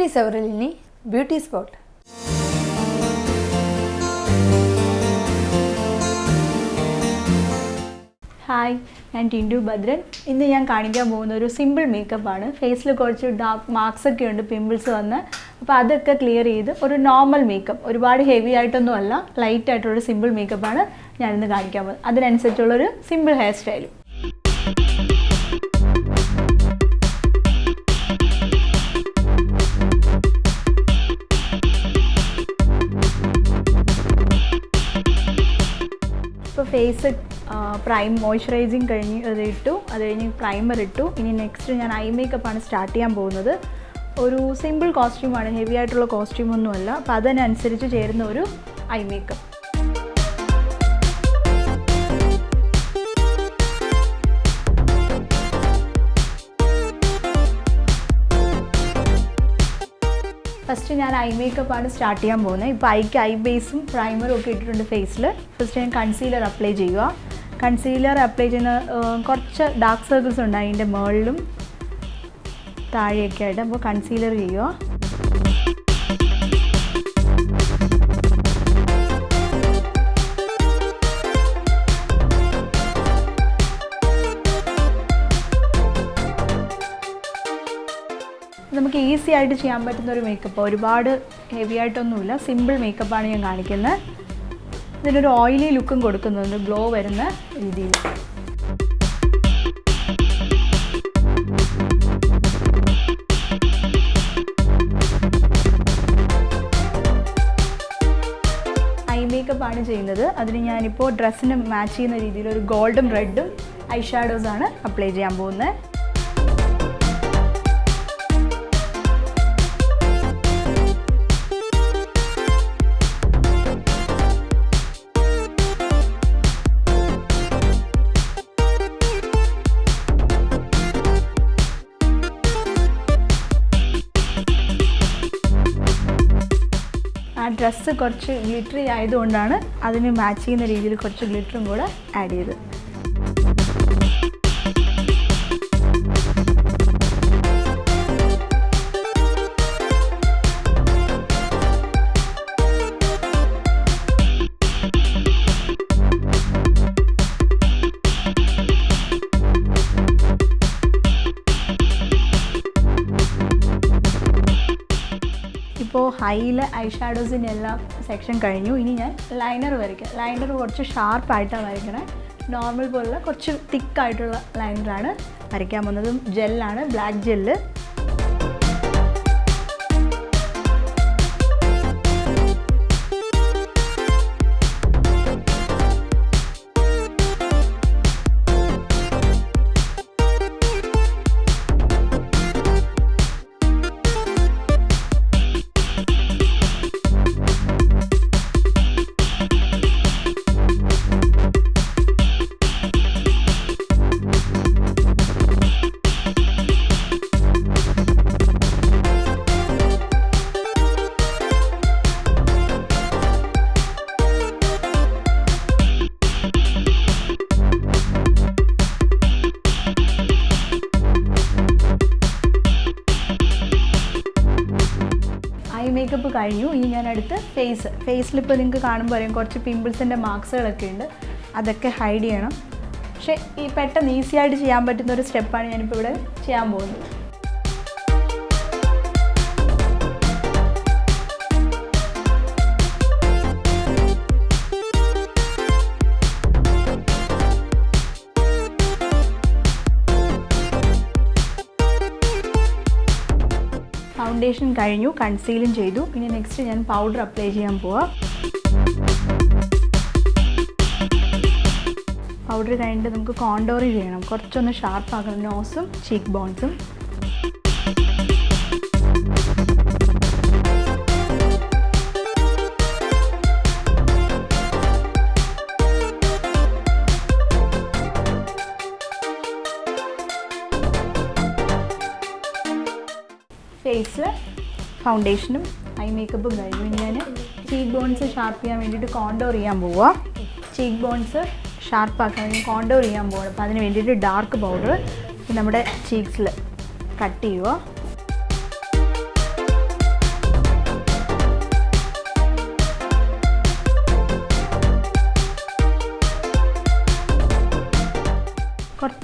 Sri Savaralini Beauty Spot. Hi, I'm Tintu Bhadran. In the young Kaumudy, simple makeup face look dark marks and pimples clear or normal makeup. Or heavy item light or simple makeup that's a simple hairstyle. So face prime moisturizing primer next eye makeup start a simple costume heavy costume eye makeup. First, I eye makeup start eye base primer face. First, I concealer apply. Concealer apply dark circles in the merlum. Concealer. നമുക്ക് easy ആയിട്ട് ചെയ്യാൻ പറ്റുന്ന ഒരു makeup ഒരുപാട് heavy ആയിട്ടൊന്നുമില്ല simple makeup ആണ് ഞാൻ കാണിക്കുന്നത് ഇതിനൊരു ഓയിലി ലുക്കും കൊടുക്കുന്നുണ്ട് ഗ്ലോ വരുന്ന രീതിയിൽ ഐ മേക്കപ്പ് ആണ് ചെയ്യുന്നത് അതിന് ഞാൻ ഇപ്പോൾ ഡ്രസ്സിന് മാച്ച് ചെയ്യുന്ന രീതിയിൽ ഒരു ഗോൾഡൻ റെഡും ഐ ഷാഡോസ് ആണ് അപ്ലൈ ചെയ്യാൻ പോകുന്നത് dress കുറച്ച് glittery ആയതുകൊണ്ടാണ് അതിനെ മാച്ച് ചെയ്യുന്ന രീതിയിൽ കുറച്ച് ഗ്ലിറ്ററും കൂടെ ആഡ് ചെയ്തു high eyeshadows in all section കഴിഞ്ഞു ഇനി ഞാൻ ലൈനർ വരയ്ക്കാം ലൈനർ കുറച്ച് ഷാർപ്പ് ആയിട്ടാണ് വരയ്ക്കണേ നോർമൽ പോലുള്ള കുറച്ച് തിക്ക് ആയിട്ടുള്ള ലൈനർ ആണ് വരയ്ക്കാൻ പോകുന്നത് ജെൽ ആണ് ബ്ലാക്ക് ജെൽ മേക്കപ്പ് കഴിഞ്ഞു ഇനി ഞാൻ അടുത്ത് ഫേസിൽ ഇപ്പോൾ നിങ്ങൾക്ക് കാണുമ്പോൾ അറിയാം കുറച്ച് പിമ്പിൾസിൻ്റെ മാർക്സുകളൊക്കെ ഉണ്ട് അതൊക്കെ ഹൈഡ് ചെയ്യണം പക്ഷേ ഈ പെട്ടെന്ന് ഈസി ആയിട്ട് ചെയ്യാൻ പറ്റുന്ന ഒരു സ്റ്റെപ്പാണ് ഞാനിപ്പോൾ ഇവിടെ ചെയ്യാൻ പോകുന്നത് ഫൗണ്ടേഷൻ കഴിഞ്ഞു കൺസീലും ചെയ്തു ഇനി നെക്സ്റ്റ് ഞാൻ പൗഡർ അപ്ലൈ ചെയ്യാൻ പോവാം പൗഡർ കഴിഞ്ഞിട്ട് നമുക്ക് കോണ്ടോർ ചെയ്യണം കുറച്ചൊന്ന് ഷാർപ്പ് ആക്കണം നോസും ചീക്ക് ബോൺസും ഫേസ് ഫൗണ്ടേഷനും ഐ മേക്കപ്പും കഴിഞ്ഞു ഞാൻ ചീക്ക് ബോൺസ് ഷാർപ്പ് ചെയ്യാൻ വേണ്ടിയിട്ട് കോണ്ടോർ ചെയ്യാൻ പോവാം ചീക്ക് ബോൺസ് ഷാർപ്പാക്കാൻ വേണ്ടി കോണ്ടോർ ചെയ്യാൻ പോകണം അപ്പോൾ അതിന് വേണ്ടിയിട്ട് ഡാർക്ക് പൗഡർ നമ്മുടെ ചീക്സിൽ കട്ട് ചെയ്യുക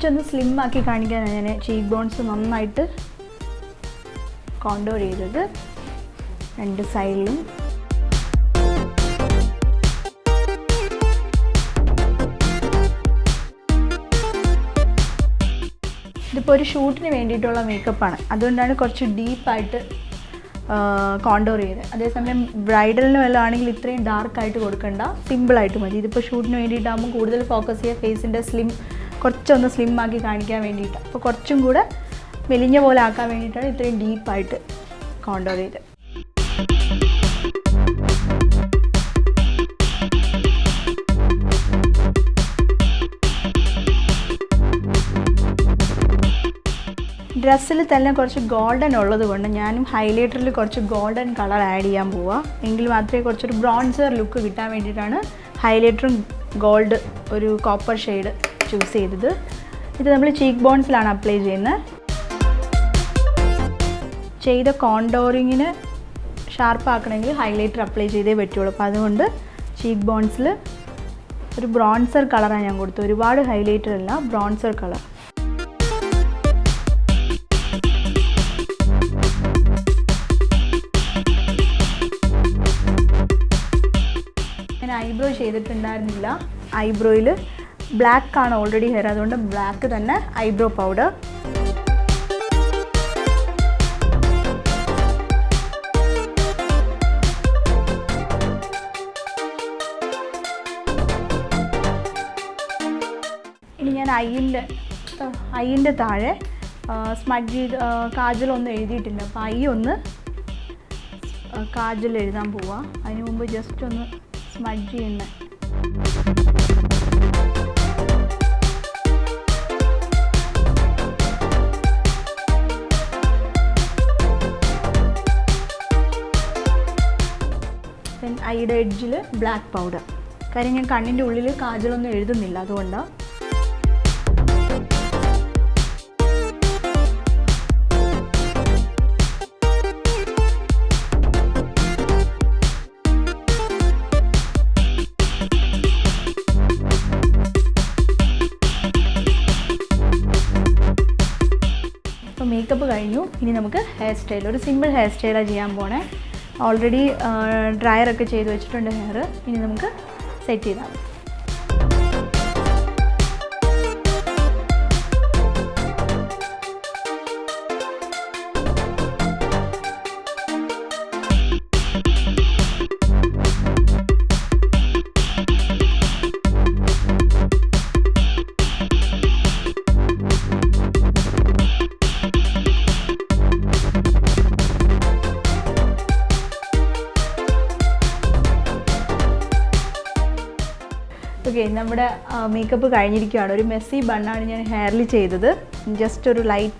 കുറച്ചൊന്ന് സ്ലിം ആക്കി കാണിക്കാനാണ് ഞാൻ ചീക്ക് ബോൺസ് നന്നായിട്ട് കോണ്ടോർ ചെയ്തത് രണ്ട് സൈഡിലും. ഇതിപ്പോൾ ഒരു ഷൂട്ടിന് വേണ്ടിയിട്ടുള്ള മേക്കപ്പാണ്, അതുകൊണ്ടാണ് കുറച്ച് ഡീപ്പായിട്ട് കോണ്ടോർ ചെയ്തത്. അതേസമയം ബ്രൈഡലിന് വല്ലതും ആണെങ്കിൽ ഇത്രയും ഡാർക്കായിട്ട് കൊടുക്കണ്ട, സിമ്പിളായിട്ട് മതി. ഇതിപ്പോൾ ഷൂട്ടിന് വേണ്ടിയിട്ടാകുമ്പോൾ കൂടുതൽ ഫോക്കസ് ചെയ്യുക ഫേസിൻ്റെ കുറച്ചൊന്ന് സ്ലിം ആക്കി കാണിക്കാൻ വേണ്ടിയിട്ടാണ്. അപ്പോൾ കുറച്ചും കൂടെ മെലിഞ്ഞ പോലെ ആക്കാൻ വേണ്ടിയിട്ടാണ് ഇത്രയും ഡീപ്പായിട്ട് കോണ്ടോർ ചെയ്തത്. ഡ്രസ്സിൽ തന്നെ കുറച്ച് ഗോൾഡൻ ഉള്ളത് കൊണ്ട് ഞാനും ഹൈലൈറ്ററിൽ കുറച്ച് ഗോൾഡൻ കളർ ആഡ് ചെയ്യാൻ പോവാം. എങ്കിൽ മാത്രമേ കുറച്ചൊരു ബ്രോൺസർ ലുക്ക് കിട്ടാൻ വേണ്ടിയിട്ടാണ് ഹൈലൈറ്ററും ഗോൾഡ് ഒരു കോപ്പർ ഷെയ്ഡ് ചൂസ് ചെയ്തത്. ഇത് നമ്മൾ ചീക്ക് ബോൺസിലാണ് അപ്ലൈ ചെയ്യുന്നത്. ചെയ്ത കോണ്ടോറിങ്ങിന് ഷാർപ്പാക്കണമെങ്കിൽ ഹൈലൈറ്റർ അപ്ലൈ ചെയ്തേ പറ്റുള്ളൂ. അപ്പോൾ അതുകൊണ്ട് ചീക്ക് ബോൺസിൽ ഒരു ബ്രോൺസർ കളറാണ് ഞാൻ കൊടുത്തത്. ഒരുപാട് ഹൈലൈറ്റർ അല്ല, ബ്രോൺസർ കളർ. ഞാൻ ഐബ്രോ ചെയ്തിട്ടുണ്ടായിരുന്നില്ല. ഐബ്രോയിൽ ബ്ലാക്ക് ആണ് ഓൾറെഡി ഹെയർ, അതുകൊണ്ട് ബ്ലാക്ക് തന്നെ ഐബ്രോ പൗഡർ. ഇനി ഞാൻ ഐൻ്റെ താഴെ സ്മഡ്ജ് ചെയ്ത് കാജലൊന്നും എഴുതിയിട്ടില്ല, അപ്പോൾ ഐ ഒന്ന് കാജൽ എഴുതാൻ പോവാം. അതിന് മുമ്പ് ജസ്റ്റ് ഒന്ന് സ്മഡ്ജ് ചെയ്യുന്ന ഐയുടെ എഡ്ജിൽ ബ്ലാക്ക് പൗഡർ. കാര്യം ഞാൻ കണ്ണിൻ്റെ ഉള്ളിൽ കാജലൊന്നും എഴുതുന്നില്ല, അതുകൊണ്ടാണ്. അപ്പോൾ മേക്കപ്പ് കഴിഞ്ഞു. ഇനി നമുക്ക് ഹെയർ സ്റ്റൈൽ, ഒരു സിമ്പിൾ ഹെയർ സ്റ്റൈലാണ് ചെയ്യാൻ പോണേ. ഓൾറെഡി ഡ്രയറൊക്കെ ചെയ്ത് വെച്ചിട്ടുണ്ട് ഹെയർ. ഇനി നമുക്ക് സെറ്റ് ചെയ്താൽ മതി. ഓക്കെ, നമ്മുടെ മേക്കപ്പ് കഴിഞ്ഞിരിക്കുകയാണ്. ഒരു മെസ്സി ബണ്ണാണ് ഞാൻ ഹെയറിൽ ചെയ്തത്. ജസ്റ്റ് ഒരു ലൈറ്റ്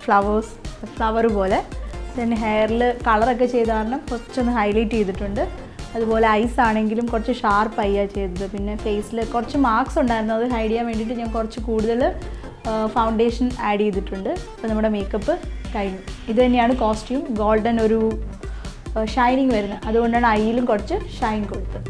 ഫ്ലവർ പോലെ. പിന്നെ ഹെയറിൽ കളറൊക്കെ ചെയ്ത കാരണം കുറച്ചൊന്ന് ഹൈലൈറ്റ് ചെയ്തിട്ടുണ്ട്. അതുപോലെ ഐസ് ആണെങ്കിലും കുറച്ച് ഷാർപ്പ് ഐയാണ് ചെയ്തത്. പിന്നെ ഫേസിൽ കുറച്ച് മാർക്സ് ഉണ്ടായിരുന്നു, അത് ഹൈഡ് ചെയ്യാൻ വേണ്ടിയിട്ട് ഞാൻ കുറച്ച് കൂടുതൽ ഫൗണ്ടേഷൻ ആഡ് ചെയ്തിട്ടുണ്ട്. അപ്പോൾ നമ്മുടെ മേക്കപ്പ് കഴിഞ്ഞു. ഇത് തന്നെയാണ് കോസ്റ്റ്യൂം, ഗോൾഡൻ ഒരു ഷൈനിങ് വരുന്നത്, അതുകൊണ്ടാണ് ഐയിലും കുറച്ച് ഷൈൻ കൊടുത്തത്.